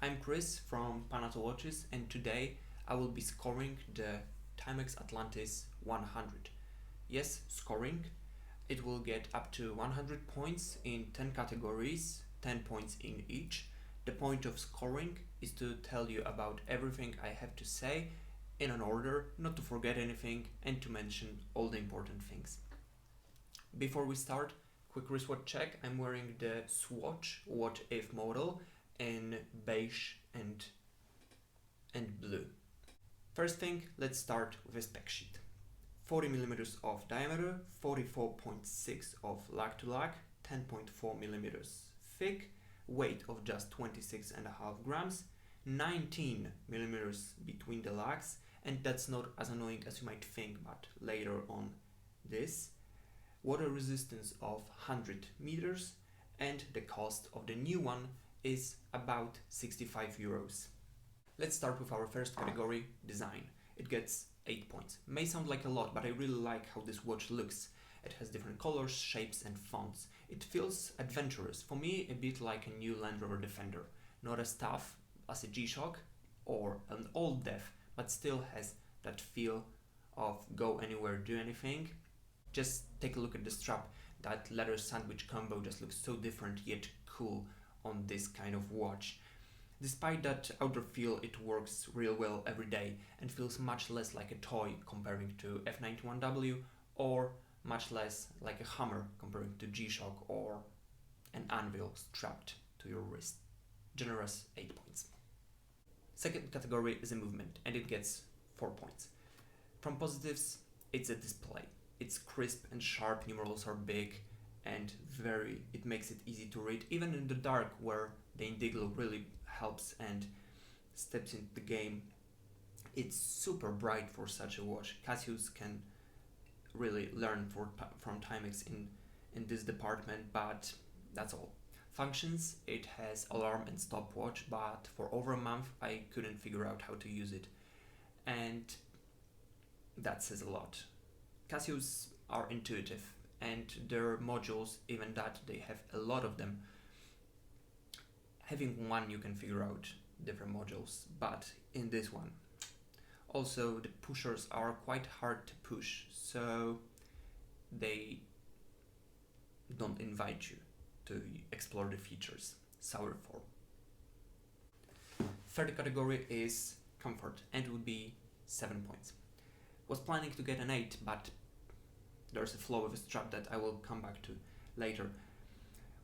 I'm Chris from Panato Watches, and today I will be scoring the Timex Atlantis 100. Yes, scoring. It will get up to 100 points in 10 categories, 10 points in each. The point of scoring is to tell you about everything I have to say in an order, not to forget anything, and to mention all the important things. Before we start, quick wristwatch check. I'm wearing the Swatch What If model in beige and blue. First thing, let's start with a spec sheet. 40mm of diameter, 44.6 of lug to lug, 10.4mm thick, weight of just 26.5 grams, 19mm between the lugs, and that's not as annoying as you might think, but later on this. Water resistance of 100 meters, and the cost of the new one is about 65 euros. Let's start with our first category, design. It gets 8 points. May sound like a lot, but I really like how this watch looks. It has different colors, shapes and fonts. It feels adventurous, for me a bit like a new Land Rover Defender. Not as tough as a G-SHOCK or an old Def, but still has that feel of go anywhere, do anything. Just take a look at the strap. That leather sandwich combo just looks so different yet cool on this kind of watch. Despite that outer feel, it works real well every day and feels much less like a toy comparing to F-91W, or much less like a hammer comparing to G-SHOCK or an anvil strapped to your wrist. Generous 8 points. Second category is a movement, and it gets 4 points. From positives, it's a display. It's crisp and sharp, numerals are big and it makes it easy to read, even in the dark where the Indiglo really helps and steps into the game. It's super bright for such a watch. Casios can really learn from Timex in this department, but that's all. Functions, it has alarm and stopwatch, but for over a month I couldn't figure out how to use it, and that says a lot. Casios are intuitive, and their modules, even that they have a lot of them, having one you can figure out different modules, but in this one also the pushers are quite hard to push, so they don't invite you to explore the features. Sour form. Third category is comfort, and it would be 7 points. Was planning to get an 8, but there's a flaw with a strap that I will come back to later.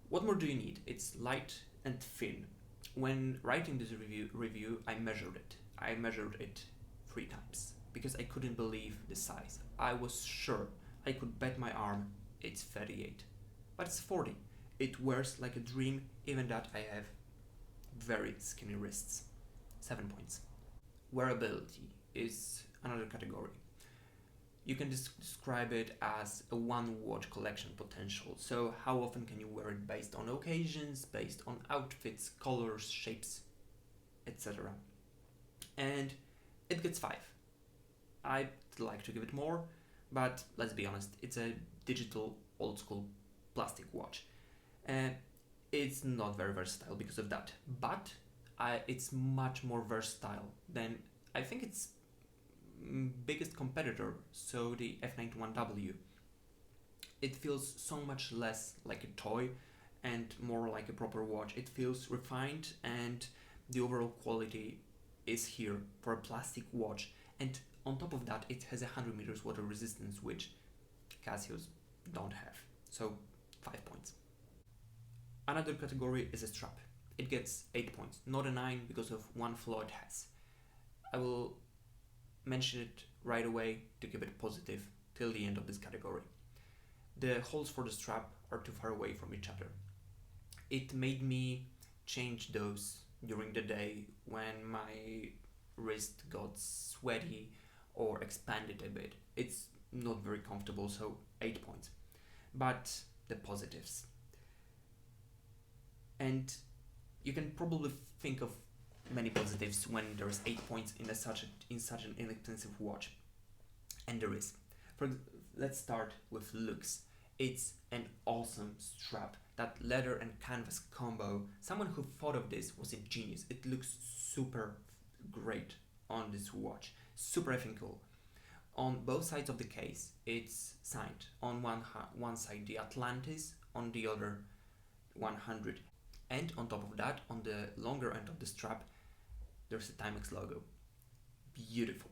What more do you need? It's light and thin. When writing this review, I measured it. I measured it 3 times because I couldn't believe the size. I was sure, I could bet my arm it's 38, but it's 40. It wears like a dream, even that I have very skinny wrists. 7 points. Wearability is another category. You can describe it as a one-watch collection potential. So how often can you wear it based on occasions, based on outfits, colors, shapes, etc. And it gets 5. I'd like to give it more, but let's be honest, it's a digital old-school plastic watch. It's not very versatile because of that, but it's much more versatile than, I think, its biggest competitor, so the F-91W. It feels so much less like a toy and more like a proper watch. It feels refined, and the overall quality is here for a plastic watch, and on top of that it has 100 meters water resistance, which Casios don't have, so 5 points. Another category is a strap. It gets 8 points, not a 9 because of one flaw it has. I will mention it right away to keep it positive till the end of this category. The holes for the strap are too far away from each other. It made me change those during the day when my wrist got sweaty or expanded a bit. It's not very comfortable, so 8 points. But the positives. And you can probably think of many positives when there's 8 points in such an inexpensive watch, and there is. Let's start with looks. It's an awesome strap. that leather and canvas combo, someone who thought of this was a genius. It looks super great on this watch, super effing cool. On both sides of the case, it's signed. On one side the Atlantis, on the other 100. And on top of that, on the longer end of the strap, there's a Timex logo. Beautiful.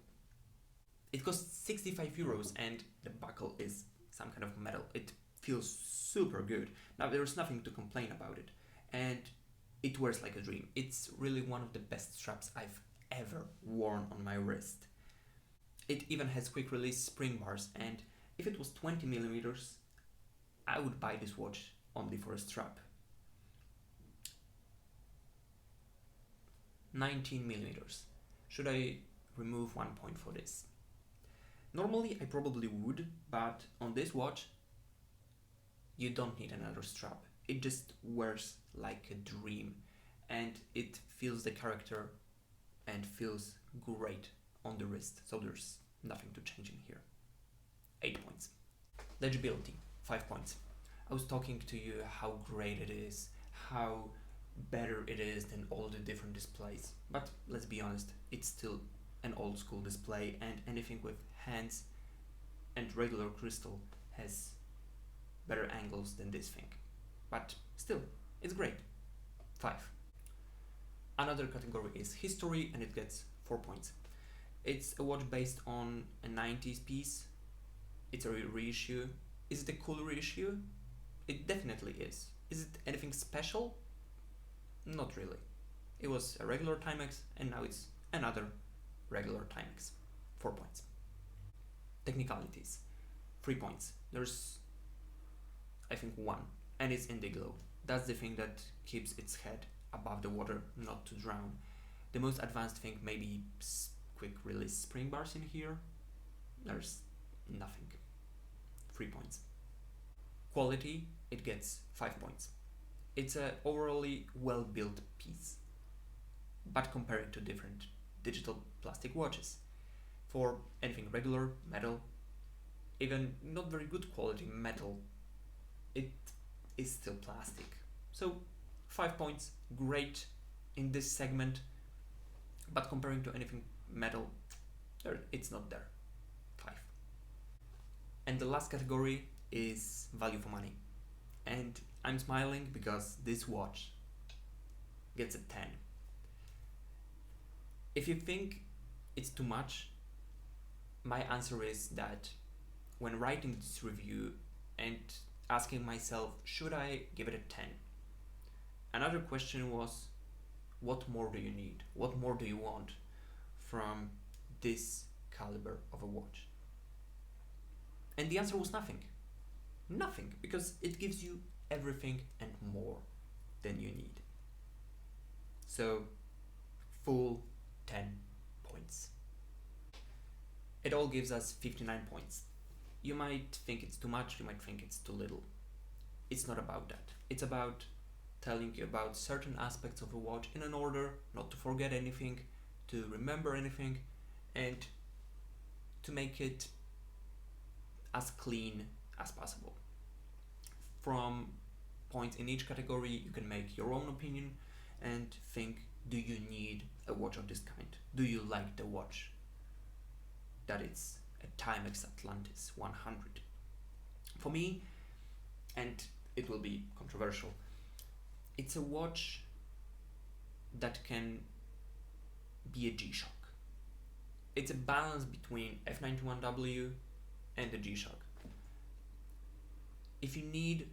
It costs 65 euros and the buckle is some kind of metal. It feels super good. Now there's nothing to complain about it. And it wears like a dream. It's really one of the best straps I've ever worn on my wrist. It even has quick release spring bars, and if it was 20 millimeters, I would buy this watch only for a strap. 19 millimeters. Should I remove 1 point for this? Normally I probably would, but on this watch you don't need another strap. It just wears like a dream and it feels the character and feels great on the wrist, so there's nothing to change in here. 8 points. Legibility, 5 points. I was talking to you how great it is, how better it is than all the different displays, but let's be honest, it's still an old school display, and anything with hands and regular crystal has better angles than this thing, but still, it's great. 5. Another category is history, and it gets 4 points. It's a watch based on a 90s piece. It's a reissue. Is it a cool reissue? It definitely is. Is it anything special? Not really. It was a regular Timex and now it's another regular Timex. 4 points. Technicalities. 3 points. There's, I think, 1, and it's in the glow. That's the thing that keeps its head above the water, not to drown. The most advanced thing may be quick release spring bars in here. There's nothing. 3 points. Quality, it gets 5 points. It's a overally well built piece, but compared to different digital plastic watches, for anything regular, metal, even not very good quality metal, it is still plastic. So 5 points, great in this segment, but comparing to anything metal, it's not there. 5. And the last category is value for money. And I'm smiling because this watch gets a 10. If you think it's too much, my answer is that when writing this review and asking myself, should I give it a 10? Another question was, what more do you need? What more do you want from this caliber of a watch? And the answer was nothing. Nothing, because it gives you everything and more than you need. So, full 10 points. It all gives us 59 points. You might think it's too much, you might think it's too little. It's not about that. It's about telling you about certain aspects of a watch in an order, not to forget anything, to remember anything, and to make it as clean as possible. From points in each category, you can make your own opinion and think, do you need a watch of this kind? Do you like the watch? That it's a Timex Atlantis 100. For me, and it will be controversial, it's a watch that can be a G-SHOCK. It's a balance between F-91W and the G-SHOCK. If you need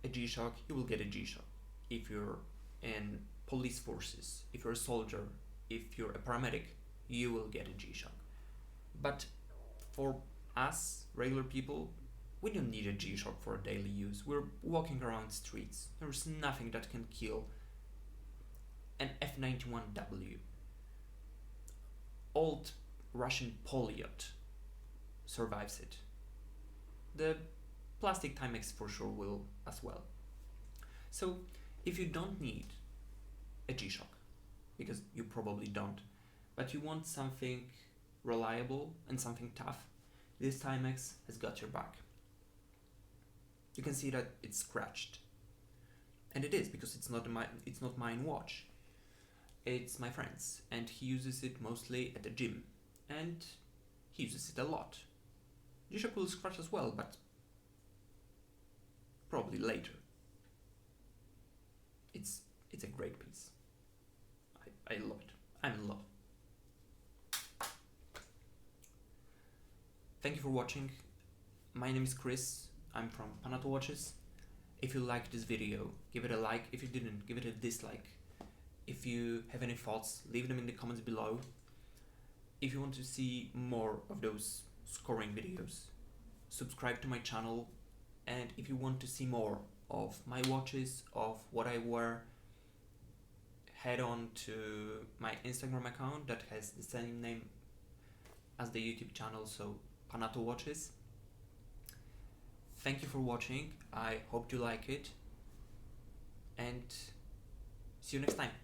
a G-SHOCK, you will get a G-SHOCK. If you're in police forces, if you're a soldier, if you're a paramedic, you will get a G-SHOCK. But for us, regular people, we don't need a G-SHOCK for daily use. We're walking around streets. There's nothing that can kill an F-91W. Old Russian Polyot survives it. The plastic Timex for sure will as well. So if you don't need a G-SHOCK, because you probably don't, but you want something reliable and something tough, this Timex has got your back. You can see that it's scratched. And it is, because it's not mine watch. It's my friend's, and he uses it mostly at the gym, and he uses it a lot. G-SHOCK will scratch as well, but probably later. It's a great piece. I love it. I'm in love. Thank you for watching. My name is Chris. I'm from Panato Watches. If you liked this video, give it a like. If you didn't, give it a dislike. If you have any thoughts, leave them in the comments below. If you want to see more of those scoring videos, subscribe to my channel. And if you want to see more of my watches, of what I wear, head on to my Instagram account that has the same name as the YouTube channel, so Panato Watches. Thank you for watching. I hope you like it, and see you next time.